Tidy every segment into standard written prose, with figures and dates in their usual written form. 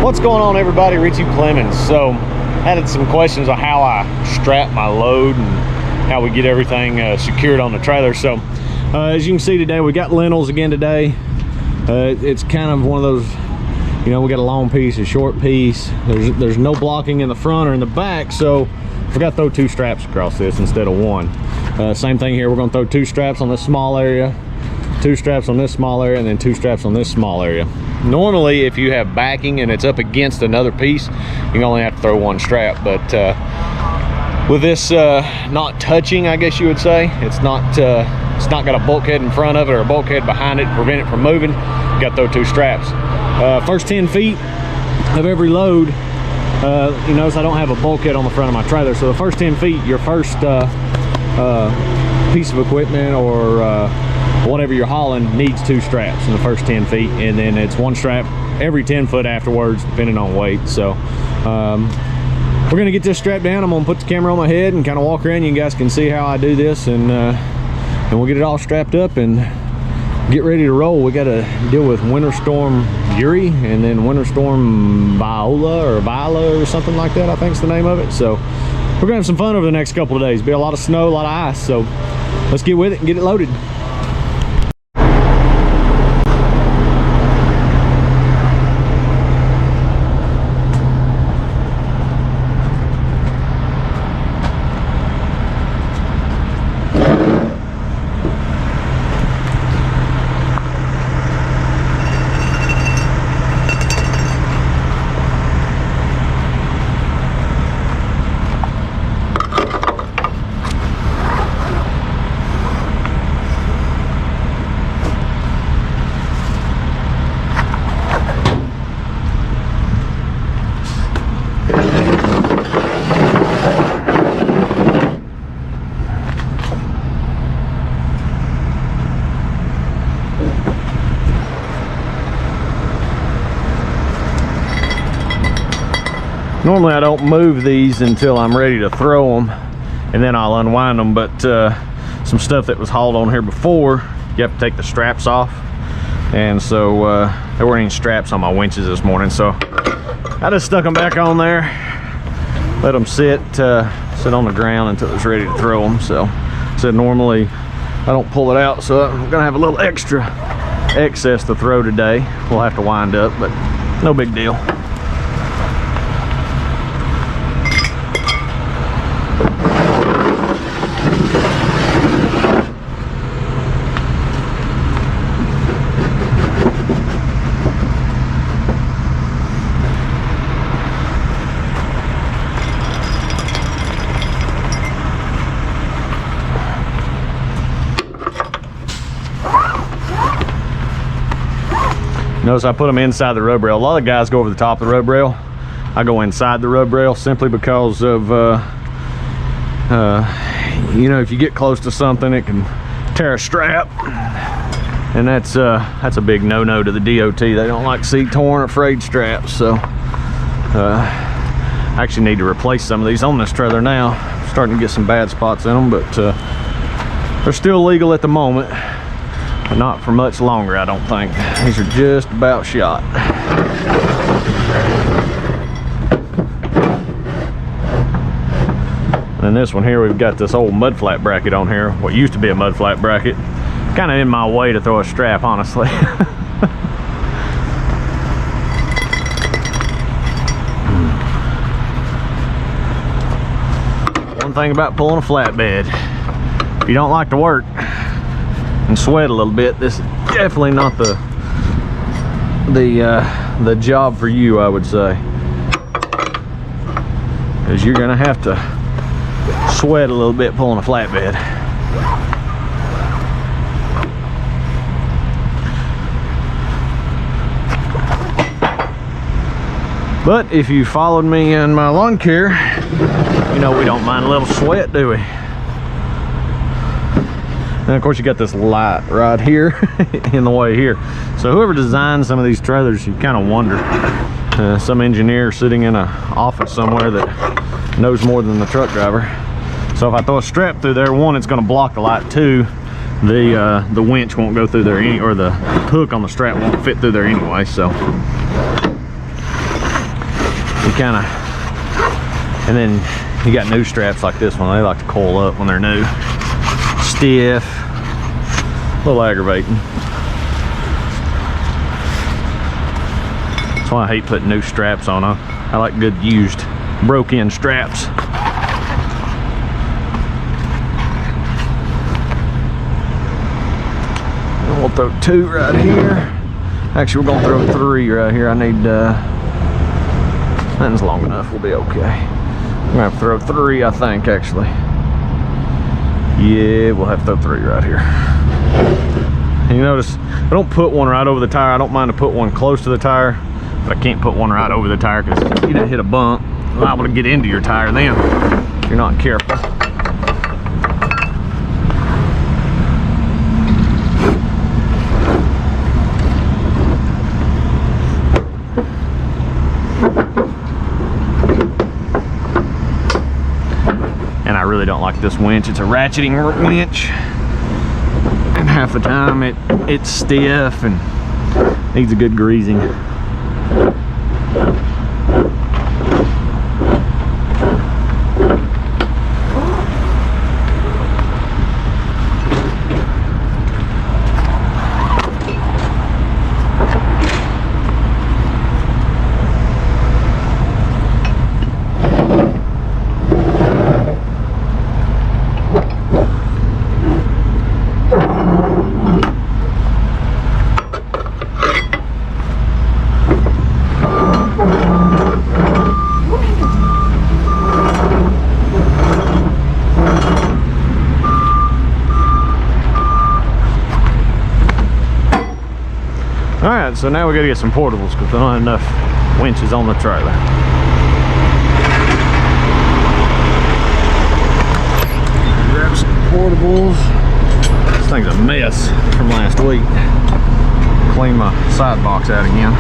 What's going on, everybody? Richie Clemens. So had some questions on how I strap my load and how we get everything secured on the trailer. So as you can see today, we got lintels again today. It's kind of one of those, you know, we got a long piece, a short piece. There's no blocking in the front or in the back, so I forgot to throw two straps across this instead of one. Same thing here, we're gonna throw two straps on this small area, two straps on this small area, and then two straps on this small area. Normally, if you have backing and it's up against another piece, you only have to throw one strap, but with this not touching, I guess you would say, it's not got a bulkhead in front of it or a bulkhead behind it to prevent it from moving, you got to throw two straps. First 10 feet of every load, you notice I don't have a bulkhead on the front of my trailer, so the first 10 feet, your first piece of equipment or whatever you're hauling needs two straps in the first 10 feet, and then it's one strap every 10 foot afterwards, depending on weight. So we're gonna get this strapped down. I'm gonna put the camera on my head and kind of walk around. You guys can see how I do this, and we'll get it all strapped up and get ready to roll. We got to deal with Winter Storm Uri and then Winter Storm Viola or something like that, I think is the name of it. So we're gonna have some fun over the next couple of days. Be a lot of snow, a lot of ice, so let's get with it and get it loaded. Normally I don't move these until I'm ready to throw them, and then I'll unwind them, but some stuff that was hauled on here before, you have to take the straps off, and so there weren't any straps on my winches this morning, so I just stuck them back on there, let them sit on the ground until it's ready to throw them. So normally I don't pull it out, so I'm gonna have a little extra excess to throw today. We'll have to wind up, but no big deal. Notice I put them inside the rub rail. A lot of guys go over the top of the rub rail. I go inside the rub rail simply because of, you know, if you get close to something, it can tear a strap. And that's a big no-no to the DOT. They don't like to see torn or frayed straps. So I actually need to replace some of these on this trailer now. I'm starting to get some bad spots in them, but they're still legal at the moment. But not for much longer, I don't think. These are just about shot. And this one here, we've got this old mud flat bracket on here. What used to be a mud flat bracket. Kind of in my way to throw a strap, honestly. One thing about pulling a flatbed, if you don't like to work and sweat a little bit, this is definitely not the job for you, I would say, because you're gonna have to sweat a little bit pulling a flatbed. But if you followed me in my lawn care, you know we don't mind a little sweat, do we? And of course you got this light right here in the way here. So whoever designed some of these trailers, you kind of wonder. Some engineer sitting in an office somewhere that knows more than the truck driver. So if I throw a strap through there, one, it's going to block the light. Two, the winch won't go through there, or the hook on the strap won't fit through there anyway. So kind of, and then you got new straps like this one. They like to coil up when they're new. Stiff, a little aggravating. That's why I hate putting new straps on. I like good used, broke-in straps. And we'll throw 2 right here. Actually, we're gonna throw 3 right here. I need, that's long enough, we'll be okay. I'm gonna have to throw 3, I think, actually. Yeah, we'll have to throw 3 right here. And you notice, I don't put one right over the tire. I don't mind to put one close to the tire, but I can't put one right over the tire because if you didn't hit a bump, you're liable to get into your tire then if you're not careful. And I really don't like this winch. It's a ratcheting winch, and half the time it's stiff and needs a good greasing. Alright, so now we gotta get some portables because we don't have enough winches on the trailer. Grab some portables. This thing's a mess from last week. Clean my side box out again.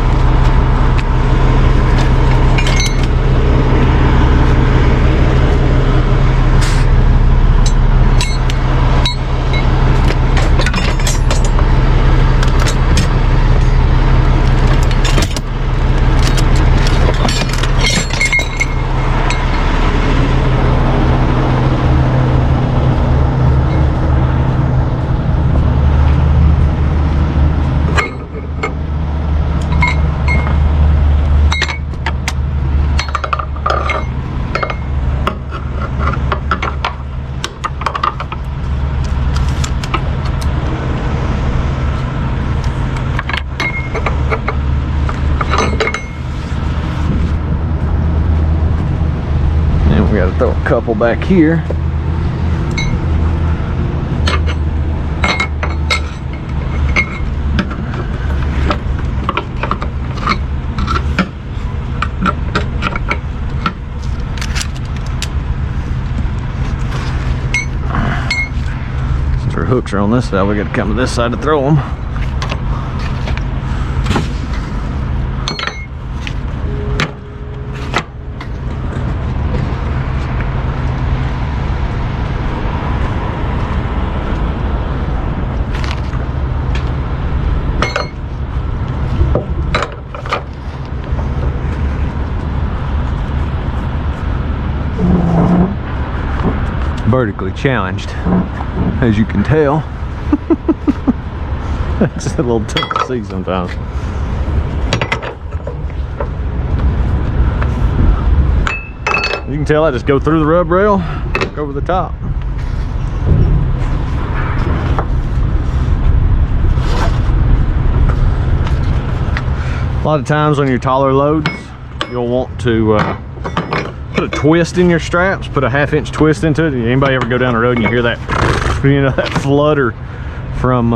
We got to throw a couple back here. Since our hooks are on this side, we got to come to this side to throw them. Vertically challenged, as you can tell. It's a little tough to see sometimes. You can tell I just go through the rub rail, go over the top. A lot of times on your taller loads, you'll want to put a twist in your straps, put a 1/2 inch twist into it. Anybody ever go down the road and you hear that, you know, that flutter from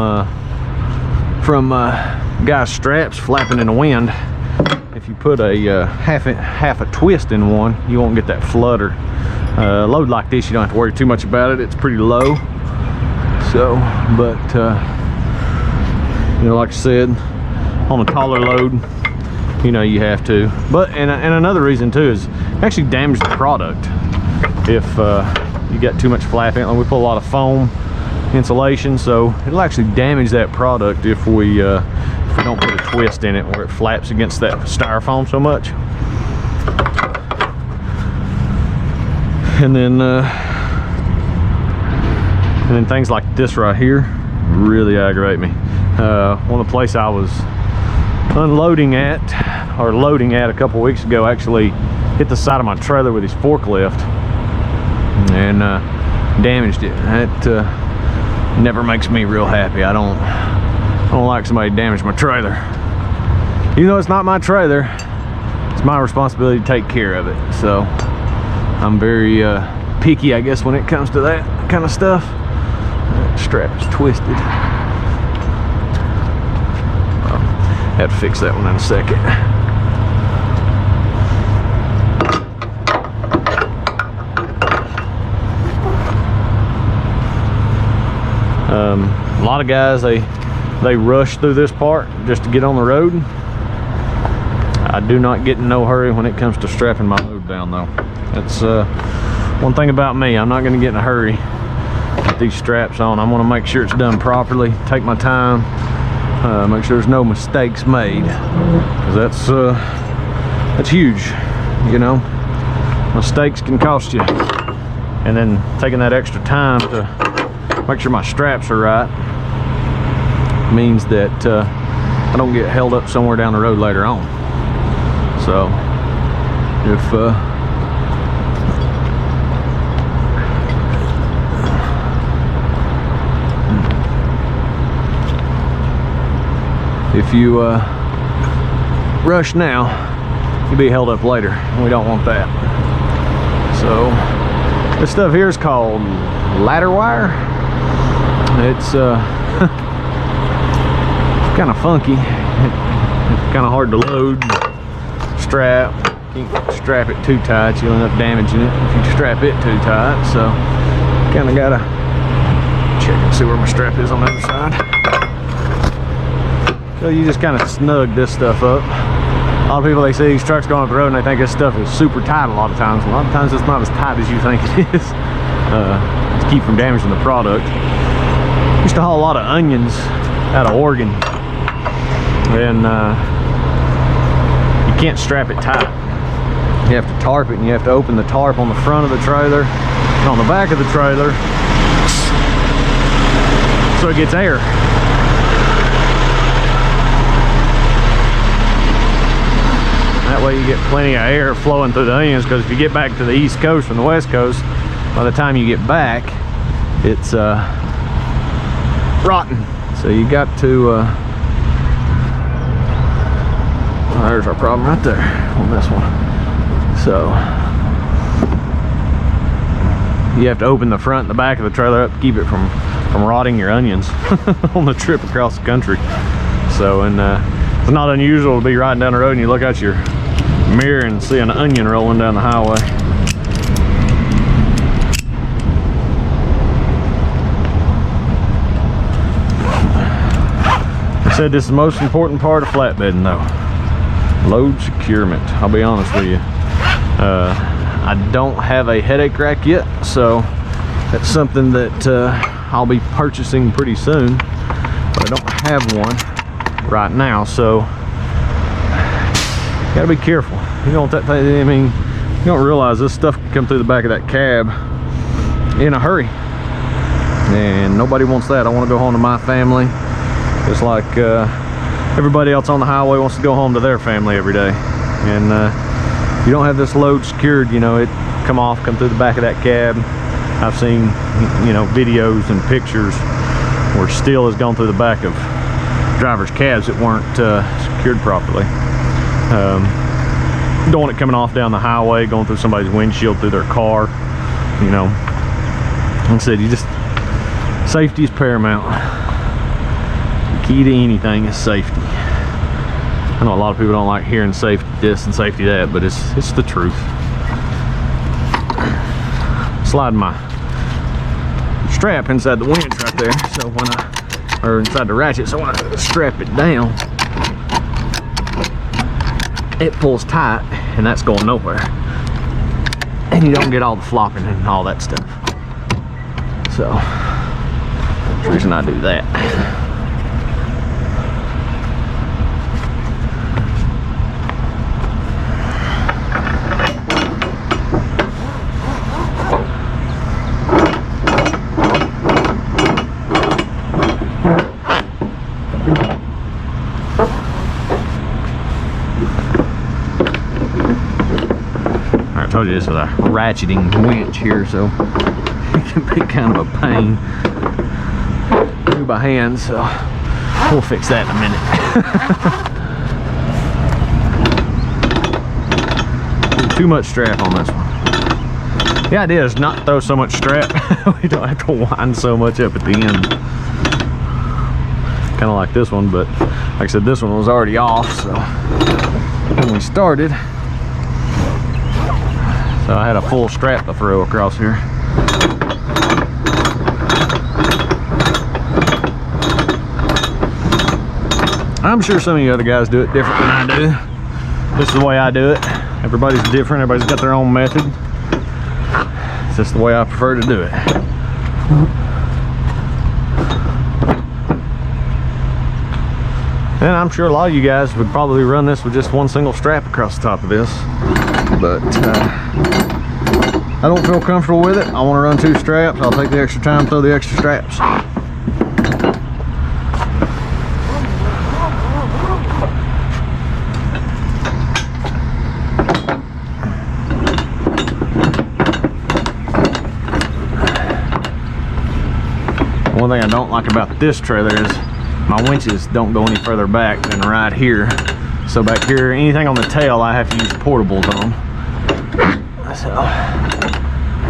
guys' straps flapping in the wind? If you put a half a twist in one, you won't get that flutter. A load like this, you don't have to worry too much about it. It's pretty low. So, but you know, like I said, on a taller load, you know, you have to. But and another reason too is actually damage the product if you got too much flapping. Like we put a lot of foam insulation, so it'll actually damage that product if we don't put a twist in it where it flaps against that styrofoam so much. And then things like this right here really aggravate me. One of the places I was unloading at, or loading at a couple weeks ago, actually hit the side of my trailer with his forklift and damaged it. That never makes me real happy. I don't like somebody to damage my trailer. Even though it's not my trailer, it's my responsibility to take care of it. So I'm very picky, I guess, when it comes to that kind of stuff. That strap is twisted. Well, have to fix that one in a second. A lot of guys, they rush through this part just to get on the road. I do not get in no hurry when it comes to strapping my load down, though. That's one thing about me. I'm not going to get in a hurry with these straps on. I want to make sure it's done properly, take my time, make sure there's no mistakes made, because that's huge, you know. Mistakes can cost you, and then taking that extra time to make sure my straps are right means that I don't get held up somewhere down the road later on. So if you rush now, you'll be held up later, and we don't want that. So this stuff here is called ladder wire. It's kind of funky. It's kind of hard to load. Strap, can't strap it too tight, you'll end up damaging it if you strap it too tight. So kind of gotta check and see where my strap is on the other side. So you just kind of snug this stuff up. A lot of people, they see these trucks going up the road and they think this stuff is super tight a lot of times. A lot of times it's not as tight as you think it is, to keep from damaging the product. Used to haul a lot of onions out of Oregon, and you can't strap it tight. You have to tarp it, and you have to open the tarp on the front of the trailer and on the back of the trailer so it gets air. That way you get plenty of air flowing through the onions, because if you get back to the East Coast from the West Coast, by the time you get back, it's rotten. So you got to there's our problem right there on this one. So you have to open the front and the back of the trailer up to keep it from rotting your onions on the trip across the country. So, and it's not unusual to be riding down the road and you look out your mirror and see an onion rolling down the highway. I said this is the most important part of flatbedding, though. Load securement. I'll be honest with you. I don't have a headache rack yet, so that's something that I'll be purchasing pretty soon, but I don't have one right now, so you gotta be careful. You don't want that thing, I mean, you don't realize this stuff can come through the back of that cab in a hurry, and nobody wants that. I want to go home to my family, just like everybody else on the highway wants to go home to their family every day. And you don't have this load secured, you know, it come through the back of that cab. I've seen, you know, videos and pictures where steel has gone through the back of drivers' cabs that weren't secured properly. Don't want it coming off down the highway, going through somebody's windshield, through their car. You know, like I said, safety is paramount. The key to anything is safety. I know a lot of people don't like hearing safety this and safety that, but it's the truth. Sliding my strap inside the winch right there, so or inside the ratchet, so when I strap it down, it pulls tight, and that's going nowhere. And you don't get all the flopping and all that stuff. So, that's the reason I do that. I told you this is a ratcheting winch here, so it can be kind of a pain to do by hand, so we'll fix that in a minute. Too much strap on this one. The idea is not throw so much strap. We don't have to wind so much up at the end. Kind of like this one, but like I said, this one was already off, so when we started, so I had a full strap to throw across here. I'm sure some of you other guys do it different than I do. This is the way I do it. Everybody's different, everybody's got their own method. It's just the way I prefer to do it. And I'm sure a lot of you guys would probably run this with just one single strap across the top of this. But I don't feel comfortable with it. I want to run 2 straps. I'll take the extra time, throw the extra straps. One thing I don't like about this trailer is my winches don't go any further back than right here. So back here, anything on the tail, I have to use portables on. So,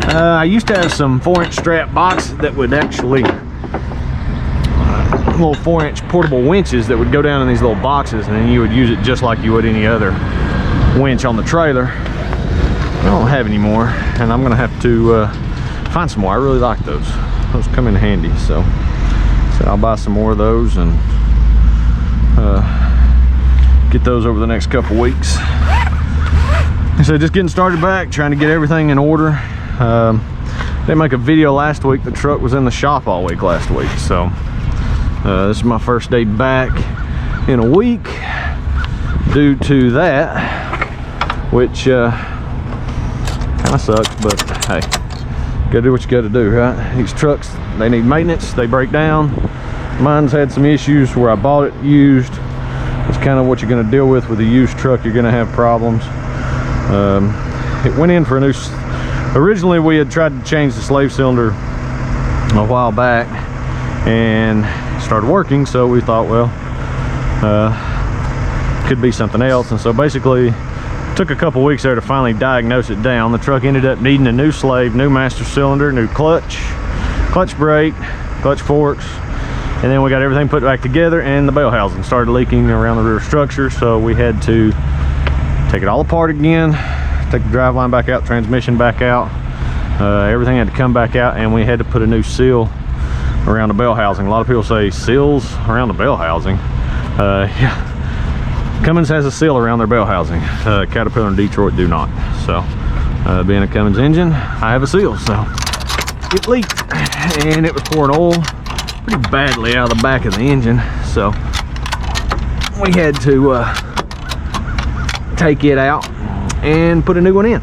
I used to have some 4-inch strap boxes that would actually, little 4-inch portable winches that would go down in these little boxes, and then you would use it just like you would any other winch on the trailer. I don't have any more, and I'm gonna have to find some more. I really like those. Those come in handy, so I'll buy some more of those and get those over the next couple weeks. So just getting started back, trying to get everything in order. Didn't make a video last week. The truck was in the shop all week last week, so this is my first day back in a week due to that, which kind of sucks, but hey, gotta do what you gotta do, right? These trucks, they need maintenance, they break down. Mine's had some issues where I bought it used. It's kind of what you're gonna deal with a used truck. You're gonna have problems. It went in for a new, originally we had tried to change the slave cylinder a while back and it started working, so we thought, well, could be something else. And so basically took a couple weeks there to finally diagnose it down. The truck ended up needing a new slave, new master cylinder, new clutch brake, clutch forks, and then we got everything put back together, and the bell housing started leaking around the rear structure, so we had to take it all apart again, take the driveline back out, transmission back out, everything had to come back out, and we had to put a new seal around the bell housing. A lot of people say seals around the bell housing. Yeah, Cummins has a seal around their bell housing. Caterpillar and Detroit do not. So being a Cummins engine, I have a seal. So it leaked and it was pouring oil pretty badly out of the back of the engine. So we had to take it out and put a new one in.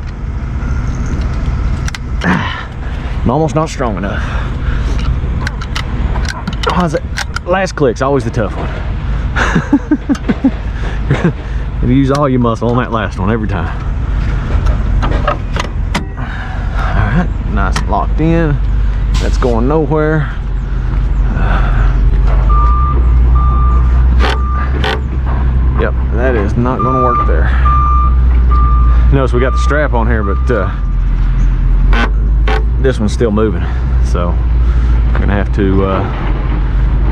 I'm almost not strong enough. How's it? Last click's always the tough one. You use all your muscle on that last one every time. All right, nice and locked in. That's going nowhere. Yep, that is not going to work there. Notice we got the strap on here, but this one's still moving. So we're gonna have to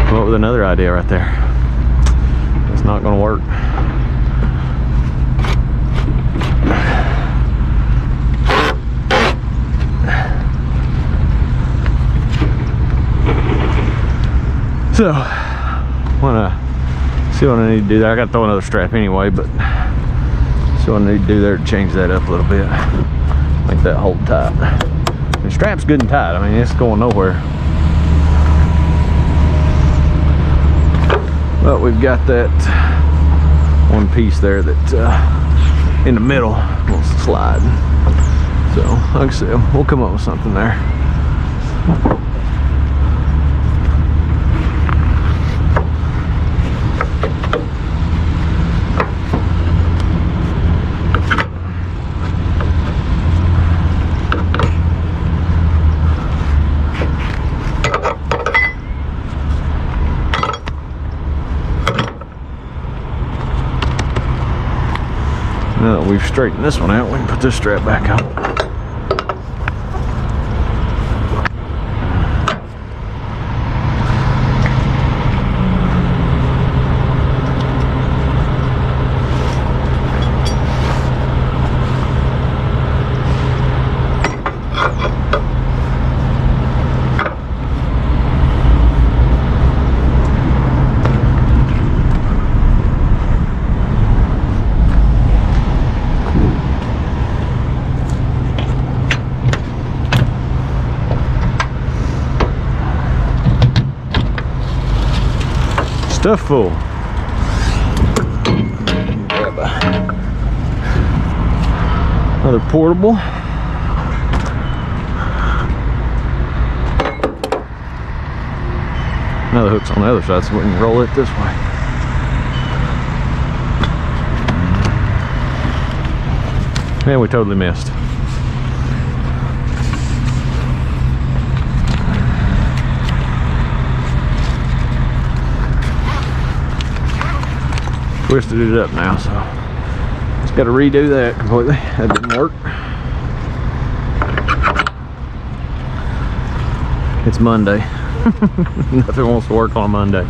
come up with another idea right there. It's not going to work. So, I'm gonna see what I need to do there. I got to throw another strap anyway, but see what I need to do there to change that up a little bit. Make that hold tight. The strap's good and tight. I mean, it's going nowhere. But we've got that one piece there that in the middle wants to slide. So, like I said, we'll come up with something there. Now that we've straightened this one out, we can put this strap back on. Stuff full. Grab another portable. Another hook's on the other side, so we can roll it this way. Man, we totally missed. Twisted it up now, so just got to redo that completely. That didn't work. It's Monday. Nothing wants to work on Monday.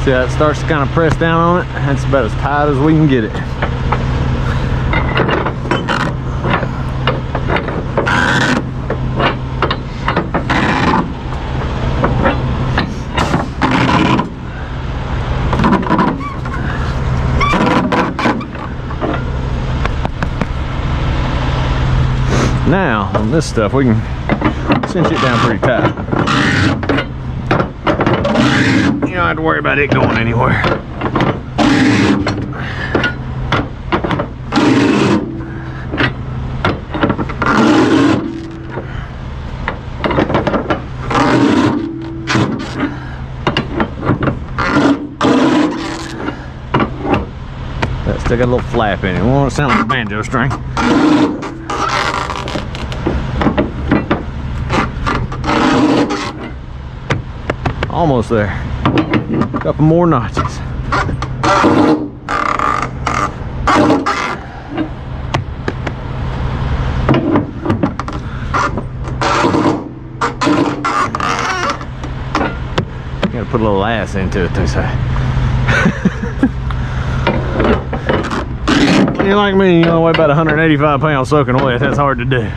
See how it starts to kind of press down on it? That's about as tight as we can get it. Now, on this stuff, we can cinch it down pretty tight. You don't have to worry about it going anywhere. That's still got a little flap in it. We want it to sound like a banjo string. Almost there. A couple more notches. Gotta put a little ass into it, they say. When you're like me, you only weigh about 185 pounds soaking wet. That's hard to do.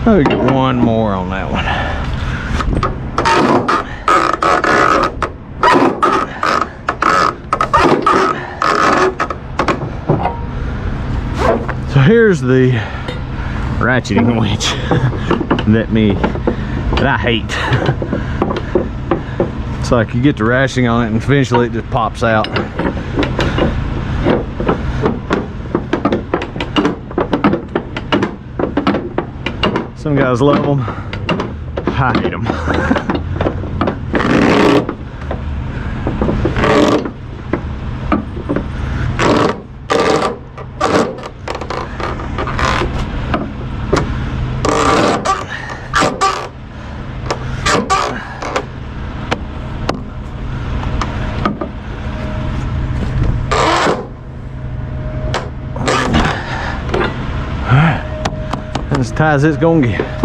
Oh, we get one more on that one. So here's the ratcheting winch that I hate. It's like you get the ratcheting on it and eventually it just pops out. Some guys love them. I hate them. As tight as it's gonna get.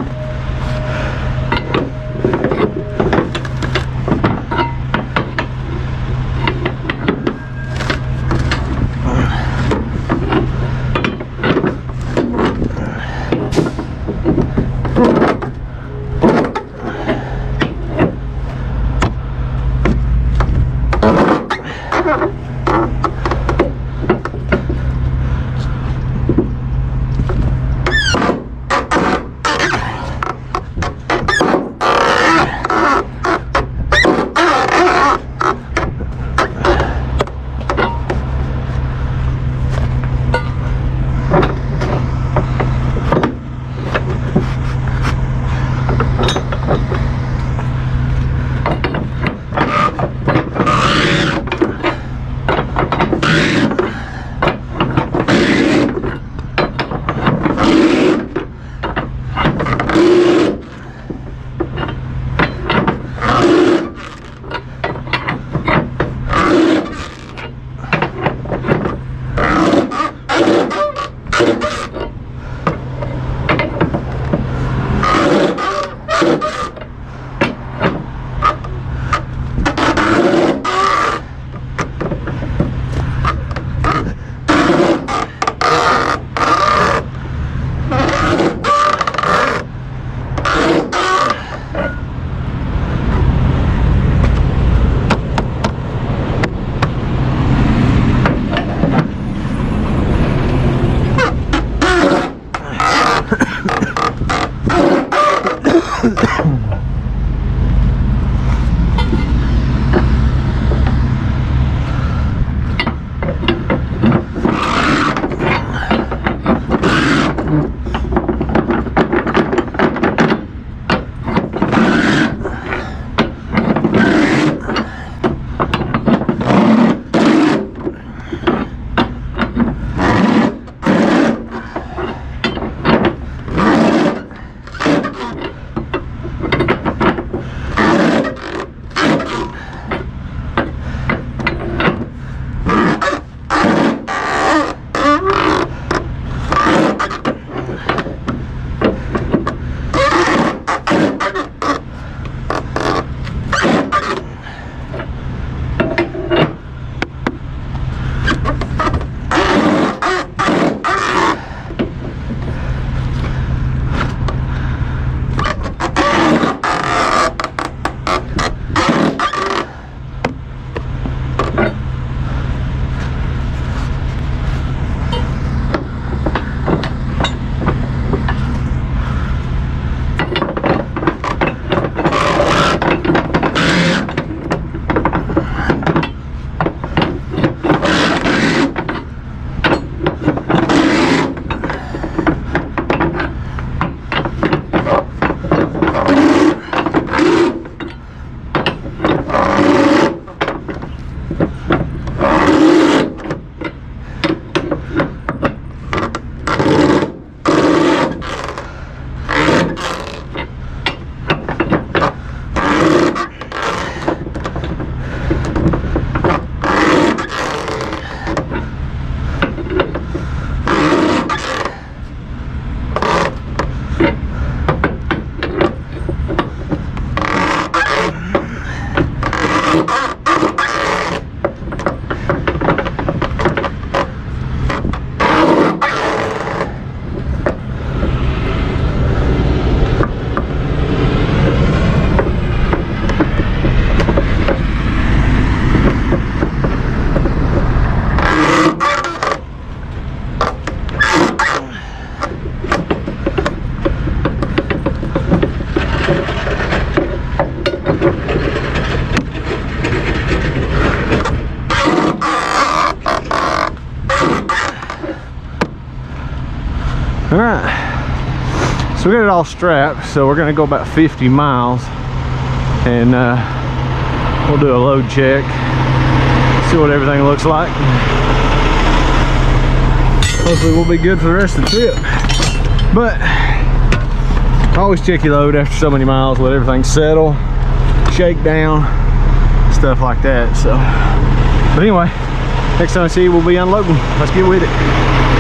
All right, so we got it all strapped, so we're gonna go about 50 miles and we'll do a load check, see what everything looks like. Hopefully we'll be good for the rest of the trip. But always check your load after so many miles, let everything settle, shake down, stuff like that. So, but anyway, next time I see you, we'll be unloading. Let's get with it.